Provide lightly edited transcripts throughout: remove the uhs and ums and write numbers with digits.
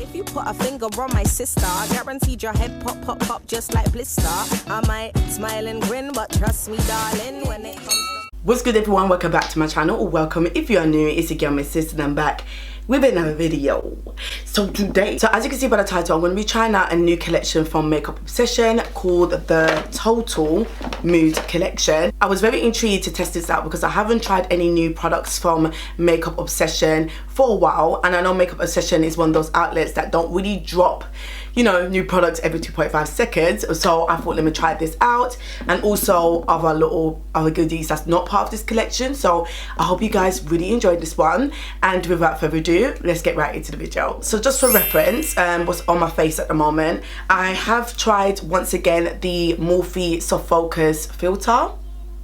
If you put a finger on my sister, guaranteed your head pop, pop, pop just like blister. I might smile and grin, but trust me, darling, when it comes to... What's good, everyone? Welcome back to my channel, or welcome if you are new. It's your girl, my sister, and I'm back with another video. So as you can see by the title, I'm going to be trying out a new collection from Makeup Obsession called the Total Mood Collection. I was very intrigued to test this out because I haven't tried any new products from Makeup Obsession for a while, and I know Makeup Obsession is one of those outlets that don't really drop, you know, new products every 2.5 seconds. So I thought, let me try this out, and also other goodies that's not part of this collection. So I hope you guys really enjoyed this one, and without further ado, let's get right into the video. So just for reference, what's on my face at the moment, I have tried once again the Morphe Soft Focus Filter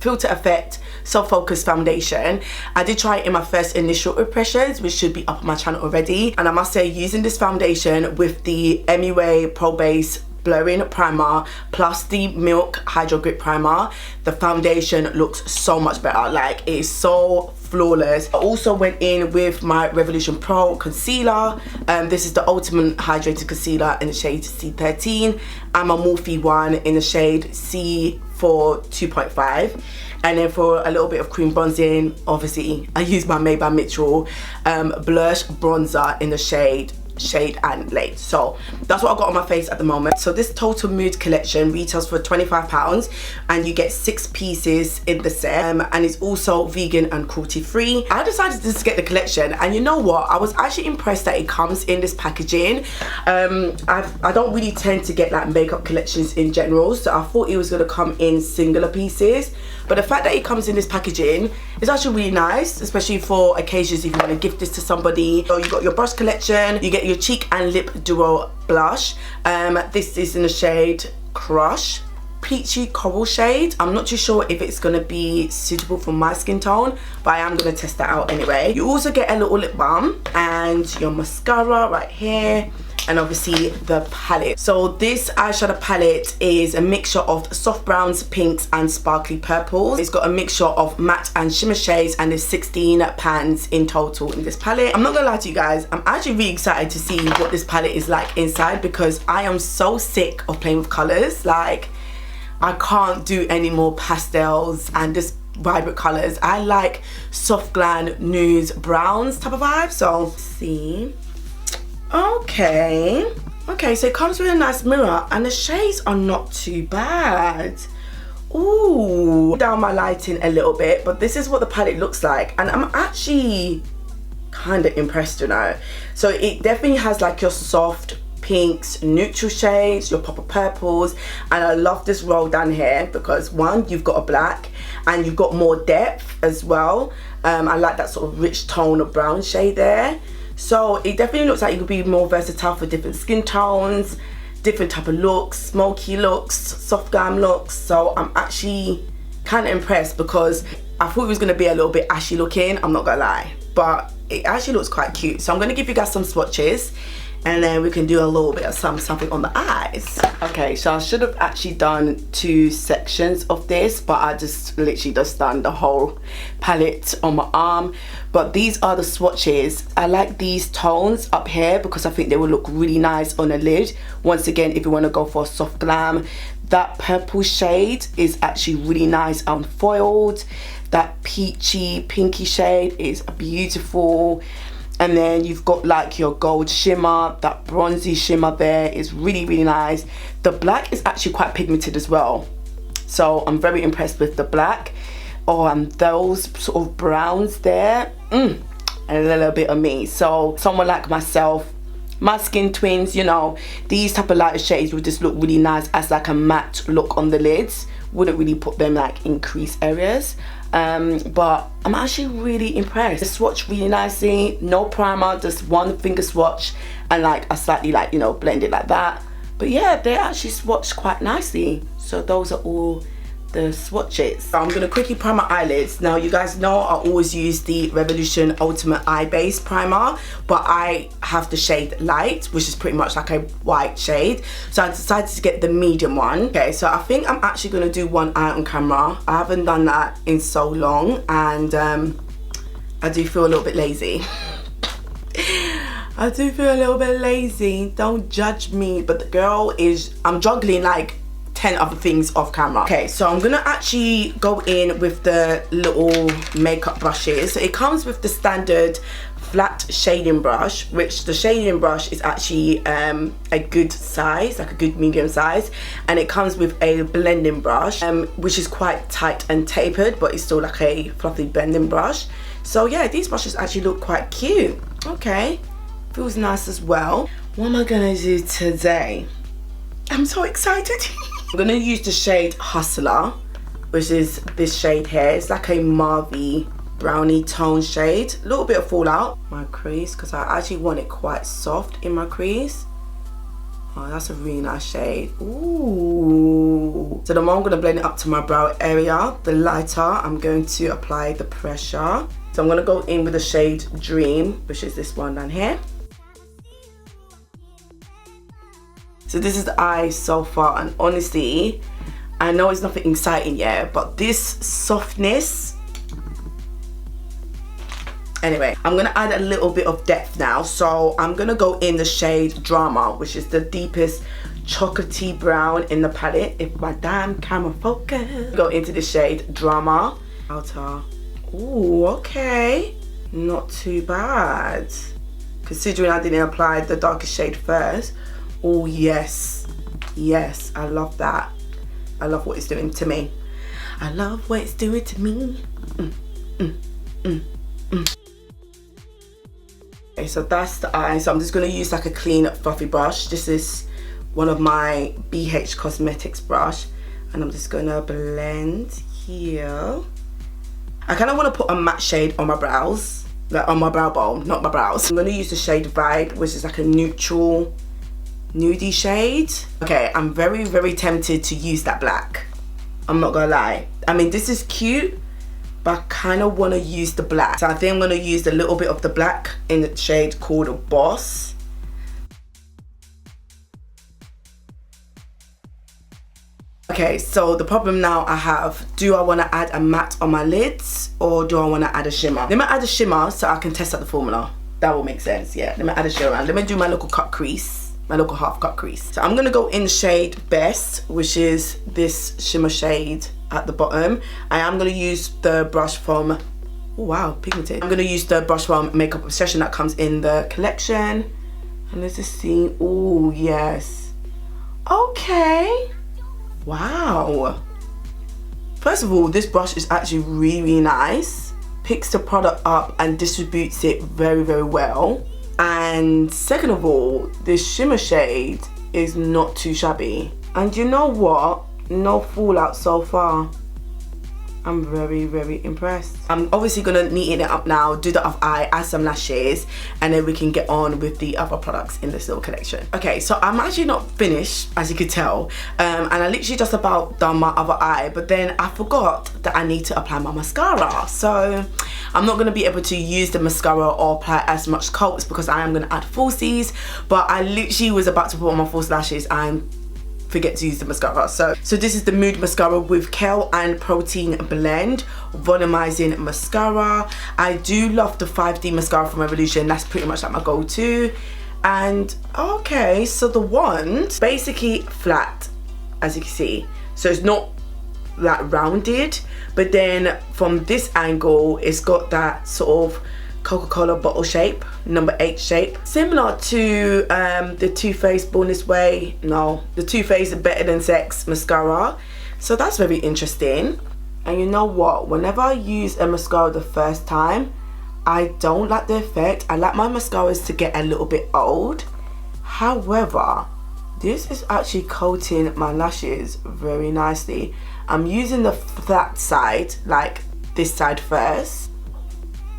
Effect Soft Focus Foundation. I did try it in my first initial impressions, which should be up on my channel already, and I must say, using this foundation with the MUA Pro Base Blurring Primer plus the Milk Hydro Grip Primer, the foundation looks so much better. Like, it is so flawless. I also went in with my Revolution Pro Concealer. This is the Ultimate Hydrated Concealer in the shade C13, and my Morphe one in the shade C4 2.5. And then for a little bit of cream bronzing, obviously I use my Made by Mitchell blush bronzer in the shade and Late. So that's what I got on my face at the moment. So this Total Mood collection retails for £25, and you get 6 pieces in the set, and it's also vegan and cruelty free. I decided to just get the collection, and you know what, I was actually impressed that it comes in this packaging. I don't really tend to get like makeup collections in general, so I thought it was going to come in singular pieces, but the fact that it comes in this packaging is actually really nice, especially for occasions if you want to gift this to somebody. So you got your brush collection, you get your cheek and lip duo blush. This is in the shade Crush, peachy coral shade. I'm not too sure if it's going to be suitable for my skin tone, but I am going to test that out anyway. You also get a little lip balm and your mascara right here, and obviously the palette. So this eyeshadow palette is a mixture of soft browns, pinks and sparkly purples. It's got a mixture of matte and shimmer shades, and there's 16 pans in total in this palette. I'm not gonna lie to you guys, I'm actually really excited to see what this palette is like inside, because I am so sick of playing with colors. Like, I can't do any more pastels and just vibrant colors. I like soft glam, nudes, browns type of vibe. So let's see. Okay, so it comes with a nice mirror, and the shades are not too bad. Ooh, down my lighting a little bit, but this is what the palette looks like, and I'm actually kind of impressed, you know. So it definitely has like your soft pinks, neutral shades, your pop of purples, and I love this roll down here because, one, you've got a black and you've got more depth as well. I like that sort of rich tone of brown shade there. So it definitely looks like you could be more versatile for different skin tones, different type of looks, smoky looks, soft glam looks. So I'm actually kind of impressed, because I thought it was going to be a little bit ashy looking, I'm not gonna lie, but it actually looks quite cute. So I'm going to give you guys some swatches, and then we can do a little bit of something on the eyes. Okay, so I should have actually done 2 sections of this, but I just literally just done the whole palette on my arm. But these are the swatches. I like these tones up here because I think they will look really nice on a lid. Once again, if you want to go for a soft glam, that purple shade is actually really nice unfoiled. That peachy pinky shade is beautiful. And then you've got like your gold shimmer, that bronzy shimmer there is really, really nice. The black is actually quite pigmented as well, so I'm very impressed with the black. Oh, and those sort of browns there, a little bit of me. So someone like myself, my skin twins, you know, these type of lighter shades would just look really nice as like a matte look on the lids. Wouldn't really put them like in crease areas. But I'm actually really impressed. They swatch really nicely, no primer, just one finger swatch, and like I slightly like, you know, blend it like that. But yeah, they actually swatch quite nicely. So those are all the swatches. So I'm gonna quickly prime my eyelids. Now, you guys know I always use the Revolution Ultimate Eye Base Primer, but I have the shade Light, which is pretty much like a white shade. So I decided to get the medium one. Okay, so I think I'm actually gonna do one eye on camera. I haven't done that in so long, and I do feel a little bit lazy. I do feel a little bit lazy, don't judge me, but the girl is, I'm juggling like 10 other things off camera. Okay, so I'm gonna actually go in with the little makeup brushes. So it comes with the standard flat shading brush, which the shading brush is actually a good size, like a good medium size, and it comes with a blending brush, which is quite tight and tapered, but it's still like a fluffy blending brush. So yeah, these brushes actually look quite cute. Okay, feels nice as well. What am I gonna do today? I'm so excited. I'm gonna use the shade Hustler, which is this shade here. It's like a mauve brownie tone shade. A little bit of fallout. My crease, because I actually want it quite soft in my crease. Oh, that's a really nice shade. Ooh. So the more I'm gonna blend it up to my brow area, the lighter I'm going to apply the pressure. So I'm gonna go in with the shade Dream, which is this one down here. So this is the eye so far, and honestly, I know it's nothing exciting yet, but this softness. Anyway, I'm gonna add a little bit of depth now. So I'm gonna go in the shade Drama, which is the deepest chocolatey brown in the palette. If my damn camera focus. Go into the shade Drama. Outer. Ooh, okay. Not too bad. Considering I didn't apply the darkest shade first. Oh yes, yes, I love that. I love what it's doing to me. I love what it's doing to me. Okay, so that's the eye. So I'm just gonna use like a clean fluffy brush. This is one of my BH Cosmetics brush, and I'm just gonna blend here. I kind of want to put a matte shade on my brows, like on my brow bone, not my brows. I'm gonna use the shade Vibe, which is like a neutral nudie shade. Okay, I'm very, very tempted to use that black. I'm not gonna lie. I mean, this is cute, but I kind of want to use the black. So I think I'm gonna use a little bit of the black in the shade called Boss. Okay, so the problem now I have, do I want to add a matte on my lids or do I want to add a shimmer? Let me add a shimmer so I can test out the formula. That will make sense, yeah. Let me add a shimmer. Let me do my little cut crease. My local half cut crease. So I'm gonna go in the shade Best, which is this shimmer shade at the bottom. I am gonna use the brush from, oh wow, pigmented. I'm gonna use the brush from Makeup Obsession that comes in the collection. And let's just see, oh yes. Okay, wow. First of all, this brush is actually really nice. Picks the product up and distributes it very, very well. And second of all, this shimmer shade is not too shabby. And you know what? No fallout so far. I'm very, very impressed. I'm obviously gonna neaten it up now, do the other eye, add some lashes, and then we can get on with the other products in this little collection. Okay, so I'm actually not finished, as you could tell, and I literally just about done my other eye, but then I forgot that I need to apply my mascara. So I'm not gonna be able to use the mascara or apply as much coats because I am gonna add falsies, but I literally was about to put on my false lashes and forget to use the mascara. So this is the Mood Mascara with Kale and Protein Blend Volumizing Mascara. I do love the 5D mascara from Revolution. That's pretty much like my go-to. And okay, so the wand basically flat, as you can see. So it's not like rounded, but then from this angle it's got that sort of Coca-Cola bottle shape, number 8 shape, similar to the Too Faced Born This Way, no, the Too Faced Better Than Sex mascara. So that's very interesting. And you know what, whenever I use a mascara the first time, I don't like the effect. I like my mascaras to get a little bit old. However, this is actually coating my lashes very nicely. I'm using the flat side, like this side first,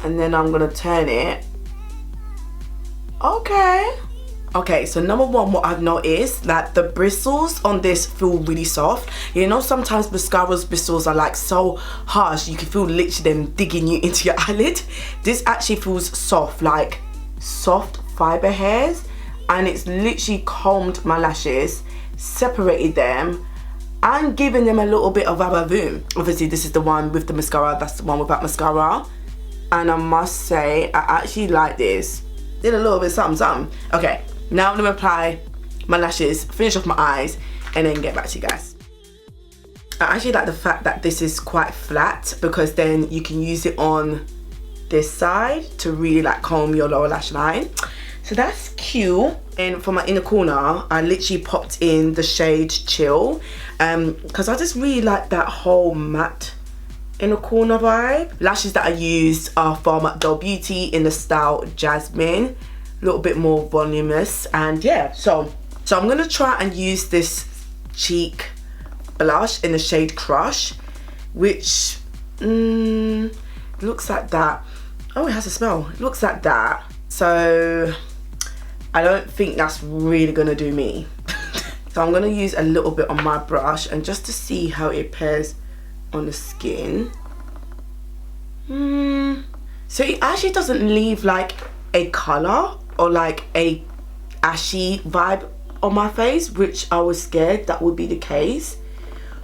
and then I'm gonna turn it. Okay, so number one, what I've noticed, that the bristles on this feel really soft. You know, sometimes mascara's bristles are like so harsh, you can feel literally them digging you into your eyelid. This actually feels soft, like soft fiber hairs, and it's literally combed my lashes, separated them, and giving them a little bit of a boom. Obviously this is the one with the mascara, that's the one without mascara. And I must say, I actually like this. did a little bit something. Okay, now I'm gonna apply my lashes, finish off my eyes, and then get back to you guys. I actually like the fact that this is quite flat, because then you can use it on this side to really like comb your lower lash line. So that's cute. And for my inner corner, I literally popped in the shade Chill, because I just really like that whole matte inner corner vibe. Lashes that I used are from Doll Beauty in the style Jasmine, a little bit more voluminous. And yeah, so I'm gonna try and use this cheek blush in the shade Crush, which looks like that. Oh, it has a smell. It looks like that. So I don't think that's really gonna do me. So I'm gonna use a little bit on my brush, and just to see how it pairs on the skin. So it actually doesn't leave like a color or like a ashy vibe on my face, which I was scared that would be the case.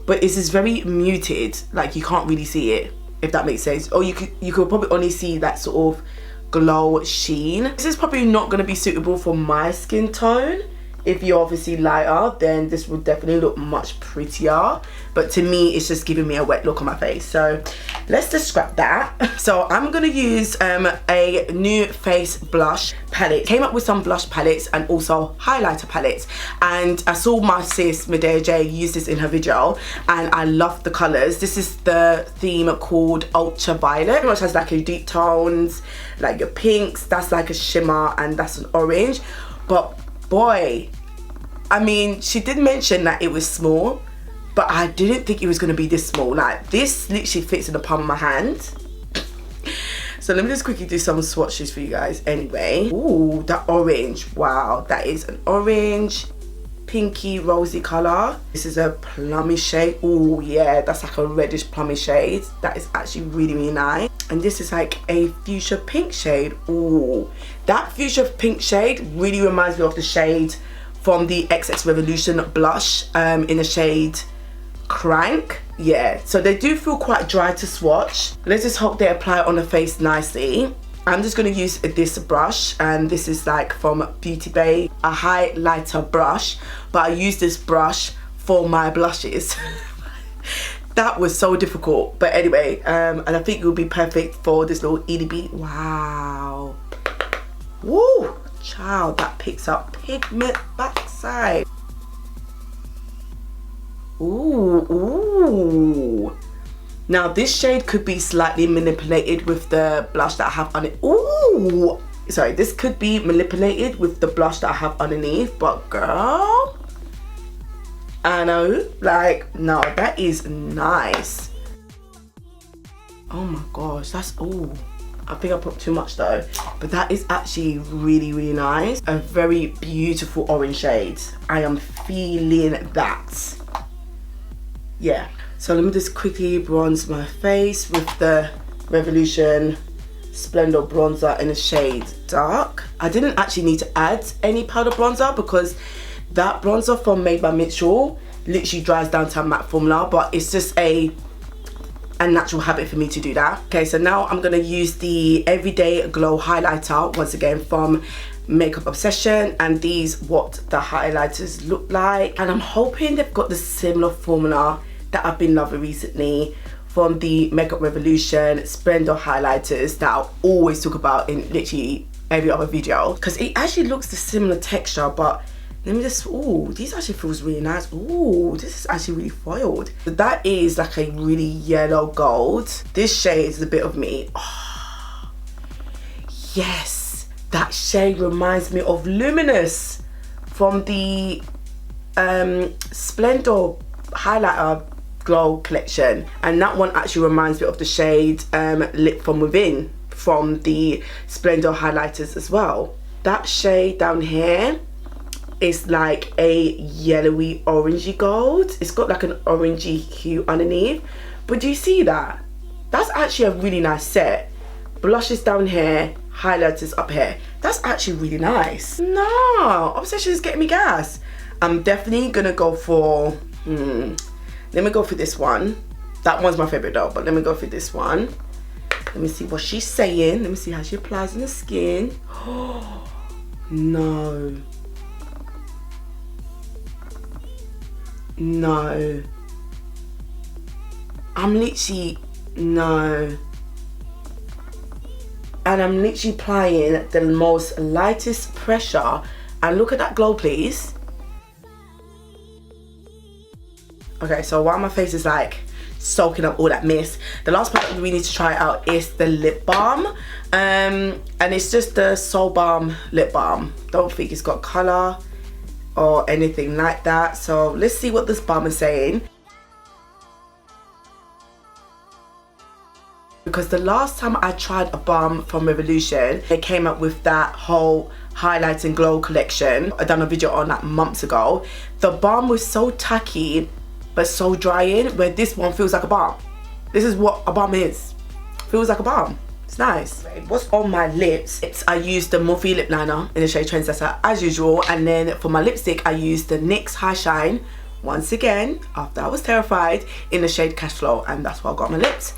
But it's just very muted, like you can't really see it, if that makes sense. Or you could probably only see that sort of glow sheen. This is probably not going to be suitable for my skin tone. If you're obviously lighter, then this would definitely look much prettier. But to me, it's just giving me a wet look on my face. So let's just scrap that. So I'm going to use a new face blush palette. Came up with some blush palettes and also highlighter palettes. And I saw my sis, Medea J, use this in her video. And I love the colours. This is the theme called Ultraviolet, which has like your deep tones, like your pinks. That's like a shimmer, and that's an orange. But boy, I mean, she did mention that it was small, but I didn't think it was going to be this small. Like, this literally fits in the palm of my hand. So let me just quickly do some swatches for you guys anyway. Ooh, that orange. Wow, that is an orange, pinky, rosy colour. This is a plummy shade. Ooh, yeah, that's like a reddish plummy shade. That is actually really, really nice. And this is like a fuchsia pink shade. Ooh, that fuchsia pink shade really reminds me of the shade from the XX Revolution blush in the shade Crank. Yeah, so they do feel quite dry to swatch. Let's just hope they apply it on the face nicely. I'm just going to use this brush, and this is like from Beauty Bay, a highlighter brush, but I use this brush for my blushes. That was so difficult, but anyway, and I think it will be perfect for this little EDB. Wow. Woo! Child, that picks up pigment backside. Ooh, ooh. Now this shade could be slightly manipulated with the blush that I have on it. Ooh! Sorry, this could be manipulated with the blush that I have underneath, but girl, I know, like, no, that is nice. Oh my gosh, that's, ooh. I think I put too much though, but that is actually really, really nice. A very beautiful orange shade. I am feeling that. Yeah. So let me just quickly bronze my face with the Revolution Splendor bronzer in the shade Dark. I didn't actually need to add any powder bronzer because that bronzer from Made by Mitchell literally dries down to a matte formula, but it's just a natural habit for me to do that. Okay, so now I'm gonna use the Everyday Glow highlighter once again from Makeup Obsession, and these what the highlighters look like, and I'm hoping they've got the similar formula that I've been loving recently from the Makeup Revolution Splendor highlighters that I always talk about in literally every other video, because it actually looks the similar texture. But let me just, ooh, these actually feels really nice. Ooh, this is actually really foiled. That is like a really yellow gold. This shade is a bit of me. Oh, yes, that shade reminds me of Luminous from the Splendor highlighter glow collection, and that one actually reminds me of the shade Lit From Within from the Splendor highlighters as well. That shade down here is like a yellowy orangey gold. It's got like an orangey hue underneath, but do you see that? That's actually a really nice set. Blushes down here, highlighters up here. That's actually really nice. No, Obsession is getting me gas. I'm definitely gonna go for let me go for this one. That one's my favorite though, but let me go for this one. Let me see what she's saying. Let me see how she applies on the skin. No. No. I'm literally, no. And I'm literally applying the most lightest pressure. And look at that glow, please. Okay, so while my face is like soaking up all that mist, the last product we need to try out is the lip balm. And it's just the Soul Balm lip balm. Don't think it's got color or anything like that. So let's see what this balm is saying. Because the last time I tried a balm from Revolution, they came up with that whole highlight and glow collection. I done a video on that months ago. The balm was so tacky but so drying, where this one feels like a balm. This is what a balm is. Feels like a balm. It's nice. What's on my lips? I used the mauve lip liner in the shade Trendsetter as usual, and then for my lipstick I used the NYX High Shine once again after I was terrified in the shade Cash Flow, and that's what I got on my lips.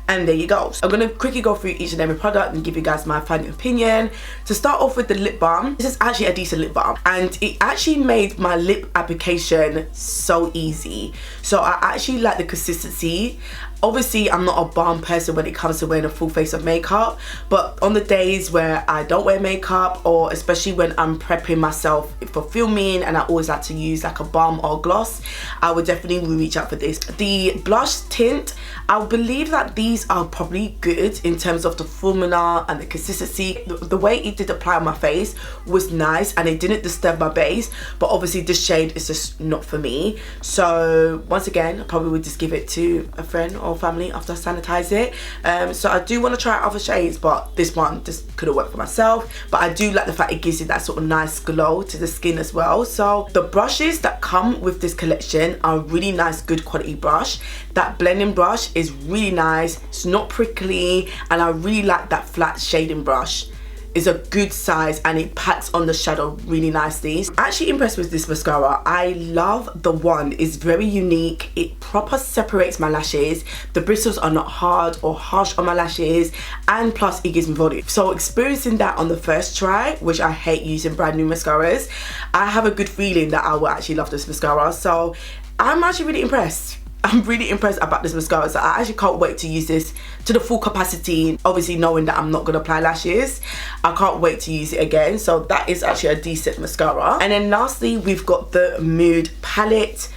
And there you go. So I'm gonna quickly go through each and every product and give you guys my final opinion. To start off with the lip balm, this is actually a decent lip balm, and it actually made my lip application so easy. So I actually like the consistency. Obviously, I'm not a balm person when it comes to wearing a full face of makeup, but on the days where I don't wear makeup, or especially when I'm prepping myself for filming and I always like to use like a balm or gloss, I would definitely reach out for this. The blush tint, I believe that these are probably good in terms of the formula and the consistency. The way it did apply on my face was nice and it didn't disturb my base, but obviously this shade is just not for me. So once again, I probably would just give it to a friend or family after I sanitize it. So I do want to try other shades, but this one just couldn't work for myself. But I do like the fact it gives you that sort of nice glow to the skin as well. So the brushes that come with this collection are really nice, good quality brush. That blending brush is really nice, it's not prickly, and I really like that flat shading brush. It's a good size and it packs on the shadow really nicely. I'm actually impressed with this mascara. I love the wand. It's very unique. It proper separates my lashes. The bristles are not hard or harsh on my lashes, and plus it gives me volume. So experiencing that on the first try, which I hate using brand new mascaras, I have a good feeling that I will actually love this mascara. So I'm actually really impressed. I'm really impressed about this mascara, so I actually can't wait to use this to the full capacity. Obviously knowing that I'm not going to apply lashes, I can't wait to use it again. So that is actually a decent mascara. And then lastly, we've got the Mood palette.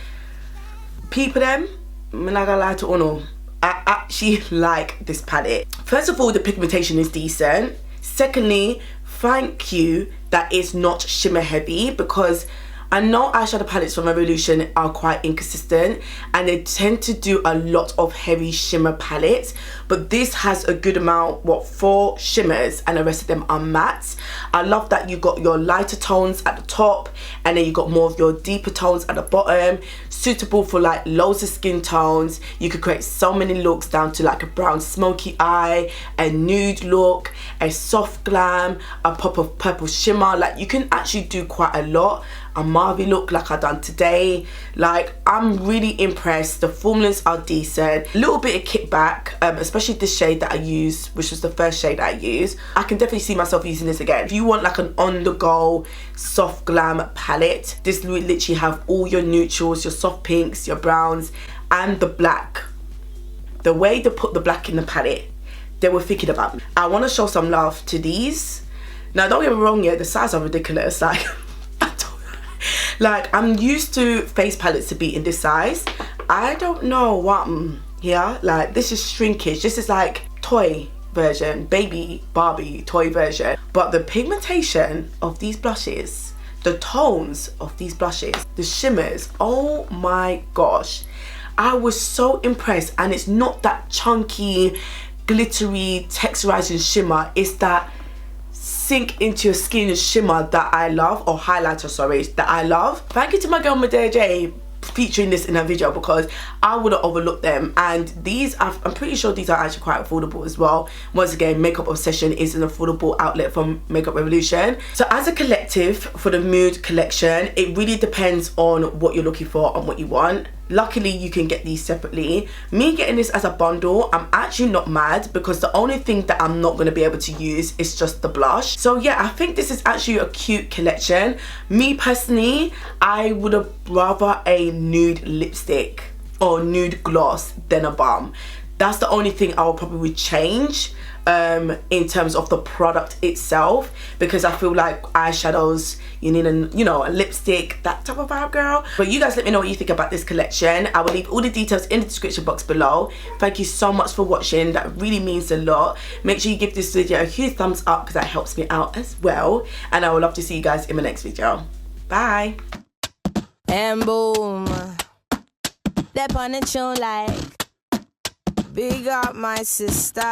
People them, I'm not gonna lie to Ono, I actually like this palette. First of all, the pigmentation is decent. Secondly, thank you that it's not shimmer heavy, because I know eyeshadow palettes from Revolution are quite inconsistent and they tend to do a lot of heavy shimmer palettes, but this has a good amount, 4 shimmers, and the rest of them are mattes. I love that you got your lighter tones at the top and then you got more of your deeper tones at the bottom, suitable for like loads of skin tones. You could create so many looks, down to like a brown smoky eye, a nude look, a soft glam, a pop of purple shimmer. Like you can actually do quite a lot. A mauve look like I done today. Like I'm really impressed. The formulas are decent. A little bit of kickback, especially this shade that I used, which was the first shade that I used. I can definitely see myself using this again. If you want like an on the go soft glam palette, this will literally have all your neutrals, your soft pinks, your browns, and the black. The way they put the black in the palette, they were thinking about me. I want to show some love to these. Now don't get me wrong, yeah, the size are ridiculous. Like I'm used to face palettes to be in this size. I don't know what, yeah, like this is shrinkage. This is like toy version, baby Barbie toy version. But the pigmentation of these blushes, the tones of these blushes, the shimmers, oh my gosh. I was so impressed, and it's not that chunky, glittery, texturizing shimmer. It's that sink into your skin shimmer that I love, or highlighter, sorry, that I love. Thank you to my girl Madea J featuring this in her video, because I would have overlooked them. And these, I'm pretty sure these are actually quite affordable as well. Once again, Makeup Obsession is an affordable outlet from Makeup Revolution. So as a collective for the Mood collection, it really depends on what you're looking for and what you want. luckily you can get these separately. Me getting this as a bundle, I'm actually not mad, because the only thing that I'm not going to be able to use is just the blush. So yeah, I think this is actually a cute collection. Me personally, I would have rather a nude lipstick or nude gloss than a balm. That's the only thing I would probably change in terms of the product itself, because I feel like eyeshadows, you need a, you know, a lipstick, that type of vibe, girl. But you guys let me know what you think about this collection. I will leave all the details in the description box below. Thank you so much for watching. That really means a lot. Make sure you give this video a huge thumbs up, because that helps me out as well. And I would love to see you guys in my next video. Bye. And boom, that on the show like big up my sisters.